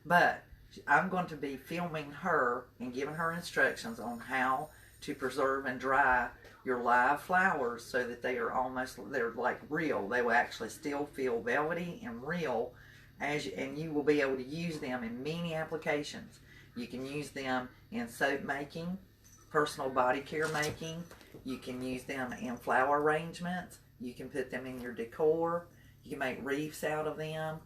But I'm going to be filming her and giving her instructions on how to preserve and dry your live flowers so that they're like real. They will actually still feel velvety and real, and you will be able to use them in many applications. You can use them in soap making, personal body care making. You can use them in flower arrangements. You can put them in your decor. You can make wreaths out of them,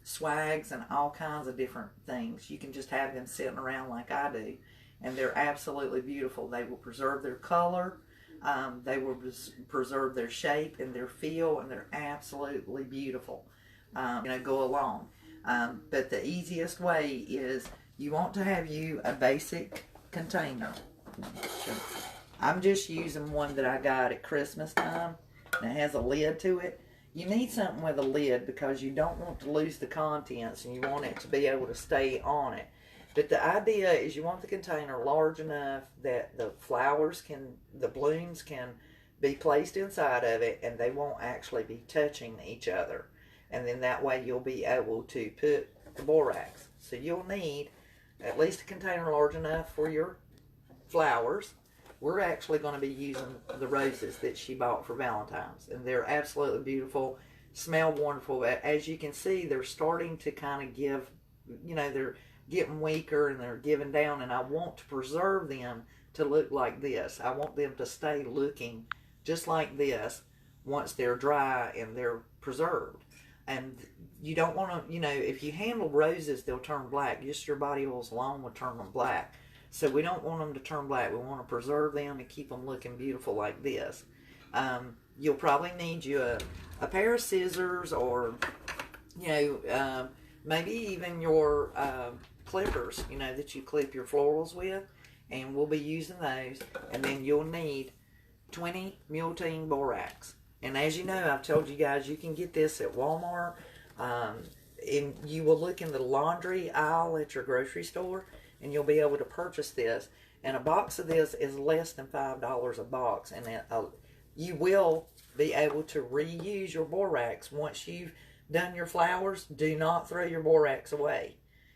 swags, and all kinds of different things. You can just have them sitting around like I do, and they're absolutely beautiful. They will preserve their color. They will preserve their shape and their feel, and they're absolutely beautiful. Go along. But the easiest way is you want to have you a basic container. I'm just using one that I got at Christmas time, and it has a lid to it. You need something with a lid because you don't want to lose the contents, and you want it to be able to stay on it. But the idea is you want the container large enough that the blooms can be placed inside of it, and they won't actually be touching each other. And then that way you'll be able to put the borax. So you'll need at least a container large enough for your flowers. We're actually going to be using the roses that she bought for Valentine's, and they're absolutely beautiful, smell wonderful. As you can see, they're starting to kind of give, they're getting weaker and they're giving down, and I want to preserve them to look like this. I want them to stay looking just like this once they're dry and they're preserved. And you don't want to, if you handle roses, they'll turn black. Just your body oils alone will turn them black. So we don't want them to turn black. We want to preserve them and keep them looking beautiful like this. You'll probably need you a pair of scissors, or, maybe even your clippers, that you clip your florals with. And we'll be using those. And then you'll need 20 Multein borax. And as you know, I've told you guys, you can get this at Walmart. And you will look in the laundry aisle at your grocery store, and you'll be able to purchase this. And a box of this is less than $5 a box. And you will be able to reuse your borax. Once you've done your flowers, do not throw your borax away.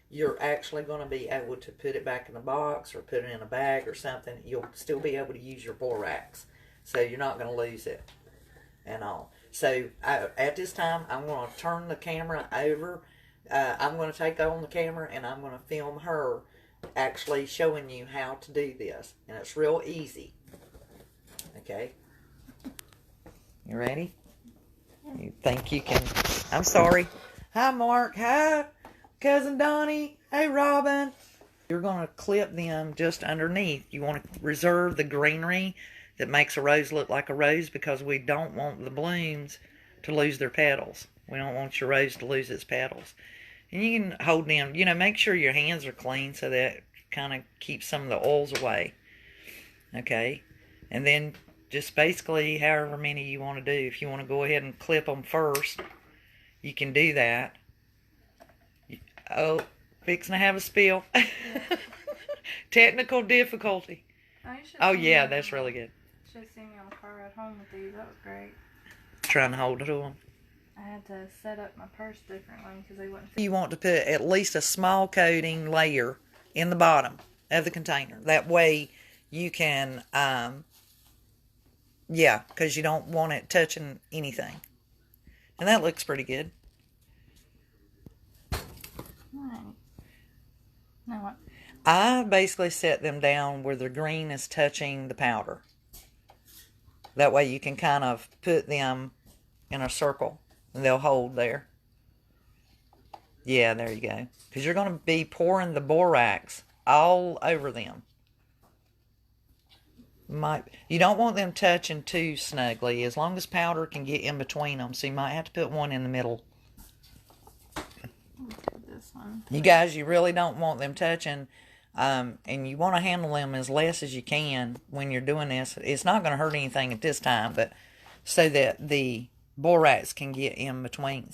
You're actually going to be able to put it back in the box or put it in a bag or something. You'll still be able to use your borax. So you're not going to lose it and all. So at this time, I'm going to turn the camera over. I'm going to take on the camera, and I'm going to film her actually showing you how to do this. And it's real easy. Okay? You ready? You think you can? I'm sorry. Hi, Mark. Hi, Cousin Donnie. Hey, Robin. You're going to clip them just underneath. You want to reserve the greenery that makes a rose look like a rose, because we don't want the blooms to lose their petals. We don't want your rose to lose its petals. And you can hold them, make sure your hands are clean so that kind of keeps some of the oils away. Okay? And then just basically however many you want to do. If you want to go ahead and clip them first, you can do that. Oh, fixing to have a spill. Technical difficulty. Oh yeah, that's really good. Should have seen me on the car ride home with you. That was great. Trying to hold it to them. I had to set up my purse differently because they wouldn't. You want to put at least a small coating layer in the bottom of the container. That way you can, because you don't want it touching anything. And that looks pretty good. Right. Now what? I basically set them down where the green is touching the powder. That way you can kind of put them in a circle and they'll hold there. Yeah, there you go. Because you're going to be pouring the borax all over them. You don't want them touching too snugly, as long as powder can get in between them. So you might have to put one in the middle. This one. You guys, you really don't want them touching. And you want to handle them as less as you can when you're doing this. It's not going to hurt anything at this time, but so that the borax can get in between.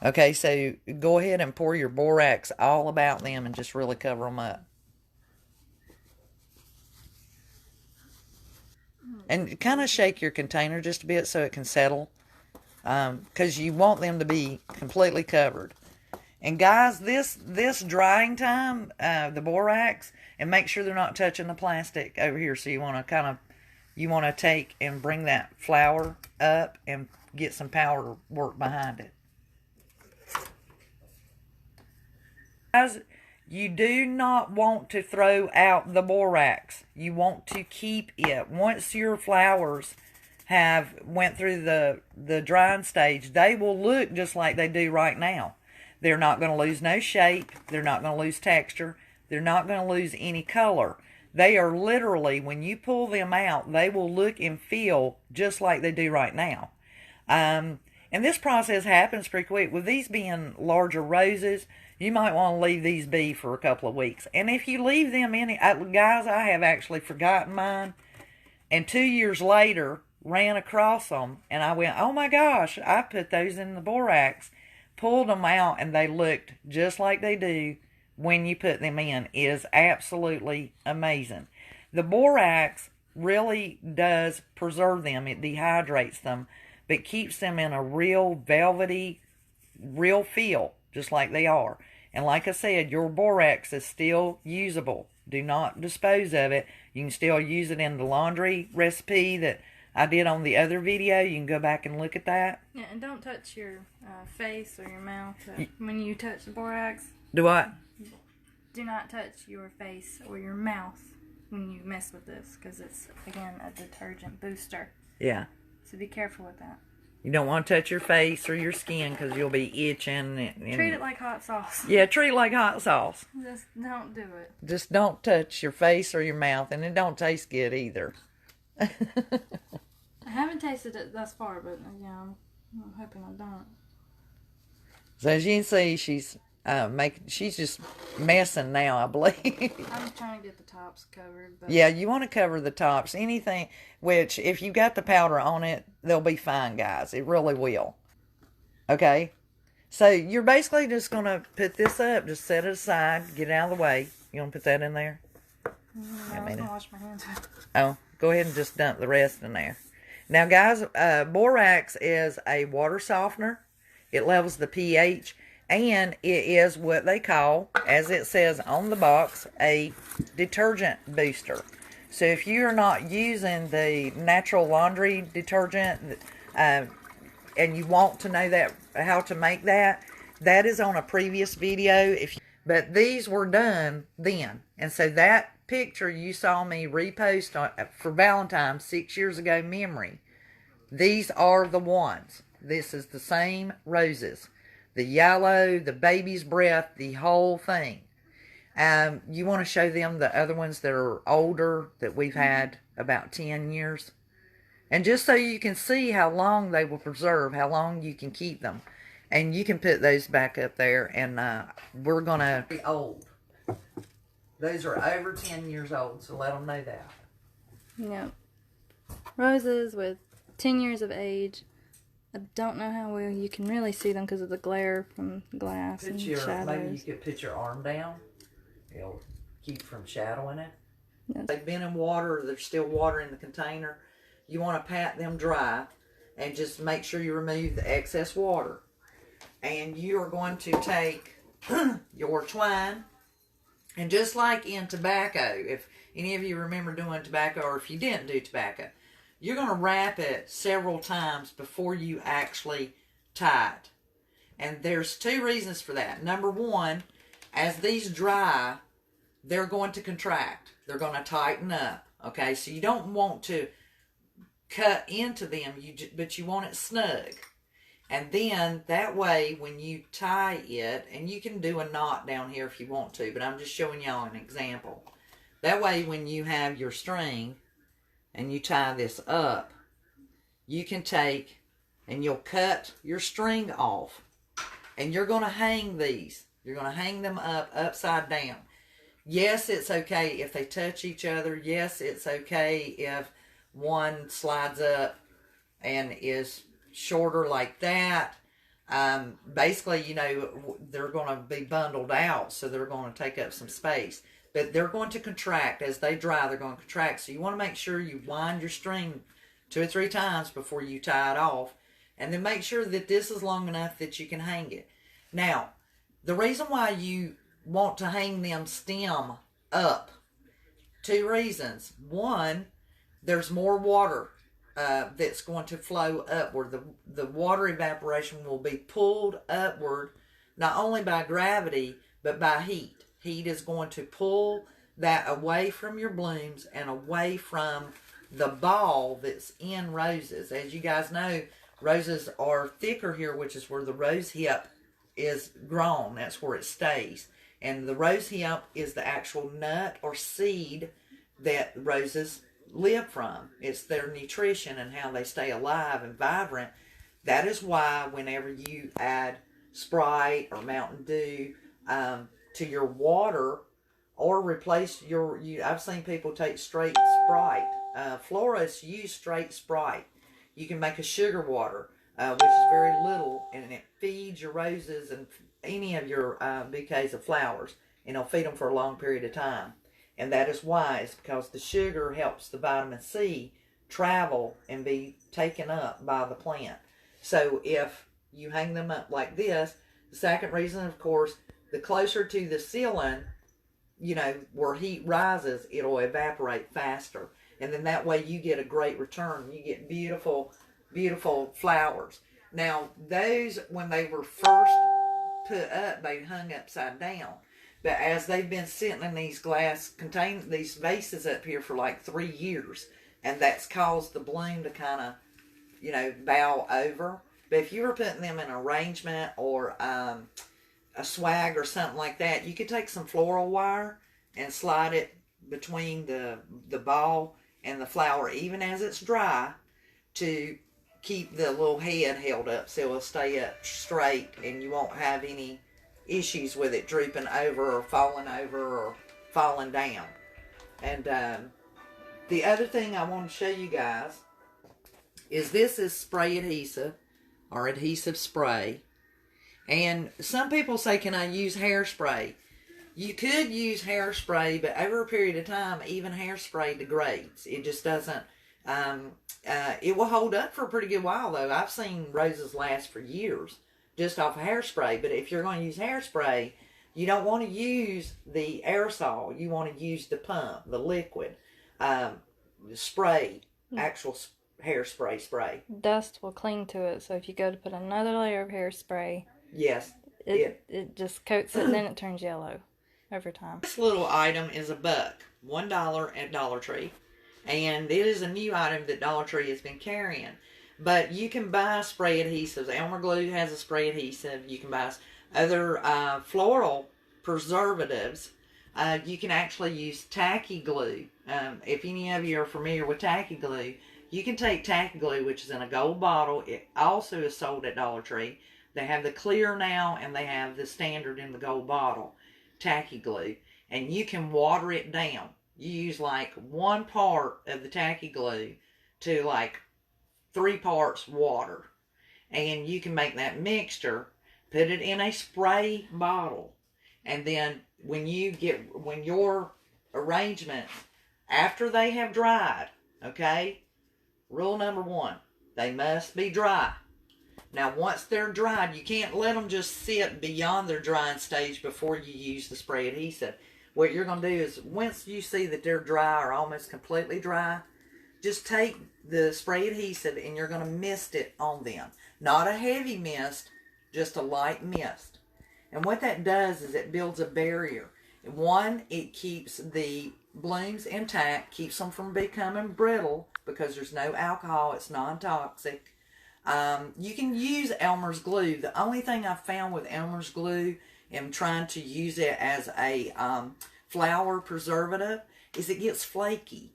Okay, so go ahead and pour your borax all about them and just really cover them up. And kind of shake your container just a bit so it can settle. because you want them to be completely covered. And guys, this drying time, the borax, and make sure they're not touching the plastic over here. So you want to take and bring that flower up and get some powder work behind it. Guys, you do not want to throw out the borax. You want to keep it. Once your flowers have went through the drying stage, they will look just like they do right now. They're not going to lose no shape. They're not going to lose texture. They're not going to lose any color. They are literally, when you pull them out, they will look and feel just like they do right now. And this process happens pretty quick. With these being larger roses, you might want to leave these be for a couple of weeks. And if you leave them in, guys, I have actually forgotten mine. And 2 years later, ran across them. And I went, oh my gosh, I put those in the borax. Pulled them out, and they looked just like they do when you put them in. It is absolutely amazing. The borax really does preserve them. It dehydrates them, but keeps them in a real velvety, real feel, just like they are. And like I said, your borax is still usable. Do not dispose of it. You can still use it in the laundry recipe that I did on the other video. You can go back and look at that. Yeah, and don't touch your face or your mouth when you touch the borax. Do what? Do not touch your face or your mouth when you mess with this, because it's, again, a detergent booster. Yeah. So be careful with that. You don't want to touch your face or your skin because you'll be itching. And treat it like hot sauce. Yeah, treat it like hot sauce. Just don't do it. Just don't touch your face or your mouth, and it don't taste good either. I haven't tasted it thus far, but yeah, I'm hoping I don't. So as you can see, she's just messing now, I believe. I'm trying to get the tops covered. But yeah, you want to cover the tops. Anything, which if you got the powder on it, they'll be fine, guys. It really will. Okay? So you're basically just going to put this up, just set it aside, get it out of the way. You want to put that in there? I was going to wash my hands. Oh, go ahead and just dump the rest in there. Now, guys, borax is a water softener. It levels the pH, and it is what they call, as it says on the box, a detergent booster. So if you're not using the natural laundry detergent, and you want to know that how to make that, that is on a previous video. But these were done then, and so that picture you saw me repost for Valentine's 6 years ago memory, these are the ones. This is the same roses. The yellow, the baby's breath, the whole thing. You want to show them the other ones that are older that we've had about 10 years. And just so you can see how long they will preserve, how long you can keep them. And you can put those back up there, and we're going to be old. Those are over 10 years old, so let them know that. Yep. Roses with 10 years of age. I don't know how well you can really see them because of the glare from glass and shadows. Maybe you could put your arm down. It'll keep from shadowing it. Yes. They've been in water, there's still water in the container. You want to pat them dry and just make sure you remove the excess water. And you are going to take your twine, and just like in tobacco, if any of you remember doing tobacco, or if you didn't do tobacco, you're going to wrap it several times before you actually tie it. And there's two reasons for that. Number one, as these dry, they're going to contract. They're going to tighten up. Okay, so you don't want to cut into them, but you want it snug. And then that way when you tie it, and you can do a knot down here if you want to, but I'm just showing y'all an example. That way when you have your string and you tie this up, you can take and you'll cut your string off, and you're going to hang these. You're going to hang them up upside down. Yes, it's okay if they touch each other. Yes, it's okay if one slides up and is shorter like that. Basically, you know, they're going to be bundled out, so they're going to take up some space. But they're going to contract. As they dry, they're going to contract. So you want to make sure you wind your string 2 or 3 times before you tie it off. And then make sure that this is long enough that you can hang it. Now, the reason why you want to hang them stem up, 2 reasons. One, there's more water that's going to flow upward. The water evaporation will be pulled upward, not only by gravity, but by heat. Heat is going to pull that away from your blooms and away from the ball that's in roses. As you guys know, roses are thicker here, which is where the rose hip is grown. That's where it stays. And the rose hip is the actual nut or seed that roses live from. It's their nutrition and how they stay alive and vibrant. That is why whenever you add Sprite or Mountain Dew to your water, or replace I've seen people take straight Sprite. Florists use straight Sprite. You can make a sugar water, which is very little, and it feeds your roses and any of your bouquets of flowers, and it'll feed them for a long period of time. And that is why. It's because the sugar helps the vitamin C travel and be taken up by the plant. So if you hang them up like this, the second reason, of course, the closer to the ceiling, where heat rises, it'll evaporate faster. And then that way you get a great return. You get beautiful, beautiful flowers. Now, those, when they were first put up, they hung upside down. But as they've been sitting in these these vases up here for like 3 years, and that's caused the bloom to kind of, bow over. But if you were putting them in an arrangement or a swag or something like that, you could take some floral wire and slide it between the ball and the flower, even as it's dry, to keep the little head held up so it'll stay up straight and you won't have any issues with it drooping over or falling down. And the other thing I want to show you guys is this is spray adhesive or adhesive spray. And some people say, can I use hairspray? You could use hairspray, but over a period of time, even hairspray degrades. It just doesn't, it will hold up for a pretty good while though. I've seen roses last for years just off of hairspray. But if you're going to use hairspray, you don't want to use the aerosol. You want to use the pump, the liquid, spray, actual hairspray spray. Dust will cling to it, so if you go to put another layer of hairspray, yes, it just coats it and then it turns yellow over time. This little item is $1, $1 at Dollar Tree, and it is a new item that Dollar Tree has been carrying. But you can buy spray adhesives. Elmer Glue has a spray adhesive. You can buy other floral preservatives. You can actually use tacky glue. If any of you are familiar with tacky glue, you can take tacky glue, which is in a gold bottle. It also is sold at Dollar Tree. They have the clear now, and they have the standard in the gold bottle, tacky glue. And you can water it down. You use like 1 part of the tacky glue to like 3 parts water. And you can make that mixture, put it in a spray bottle. And then when your arrangements, after they have dried, okay, rule number 1, they must be dry. Now, once they're dried, you can't let them just sit beyond their drying stage before you use the spray adhesive. What you're going to do is, once you see that they're dry or almost completely dry, just take the spray adhesive and you're going to mist it on them. Not a heavy mist, just a light mist. And what that does is it builds a barrier. One, it keeps the blooms intact, keeps them from becoming brittle because there's no alcohol, it's non-toxic. You can use Elmer's glue. The only thing I've found with Elmer's glue and trying to use it as a flower preservative is it gets flaky.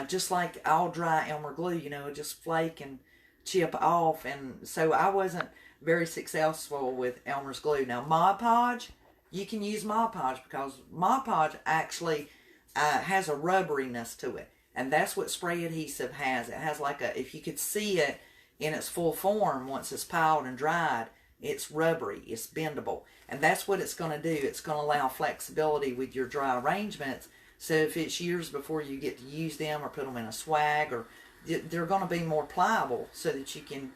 Just like all dry Elmer glue, it just flake and chip off. And so I wasn't very successful with Elmer's glue. Now, Mod Podge, you can use Mod Podge because Mod Podge actually has a rubberiness to it. And that's what spray adhesive has. It has like if you could see it in its full form, once it's piled and dried, it's rubbery, it's bendable. And that's what it's going to do. It's going to allow flexibility with your dry arrangements. So if it's years before you get to use them or put them in a swag, or they're going to be more pliable so that you can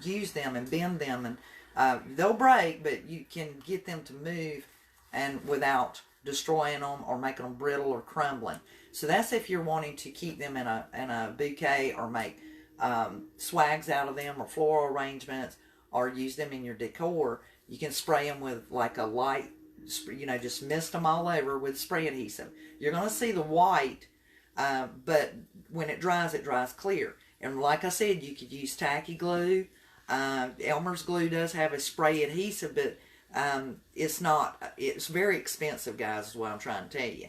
use them and bend them, and they'll break, but you can get them to move and without destroying them or making them brittle or crumbling. So that's if you're wanting to keep them in a bouquet, or make swags out of them, or floral arrangements, or use them in your decor. You can spray them with like a light, just mist them all over with spray adhesive. You're going to see the white, but when it dries clear. And like I said, you could use tacky glue. Elmer's glue does have a spray adhesive, but it's very expensive, guys, is what I'm trying to tell you.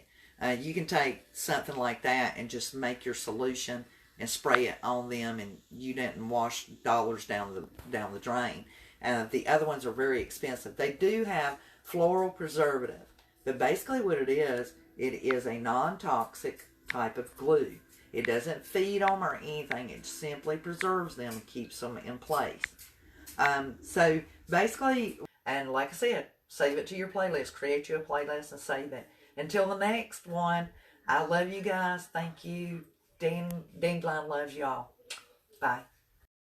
You can take something like that and just make your solution and spray it on them, and you didn't wash dollars down the drain. The other ones are very expensive. They do have floral preservative, but basically what it is a non-toxic type of glue. It doesn't feed them or anything. It simply preserves them and keeps them in place. So basically, and like I said, save it to your playlist. Create you a playlist and save it. Until the next one, I love you guys. Thank you. Dandelion loves y'all. Bye.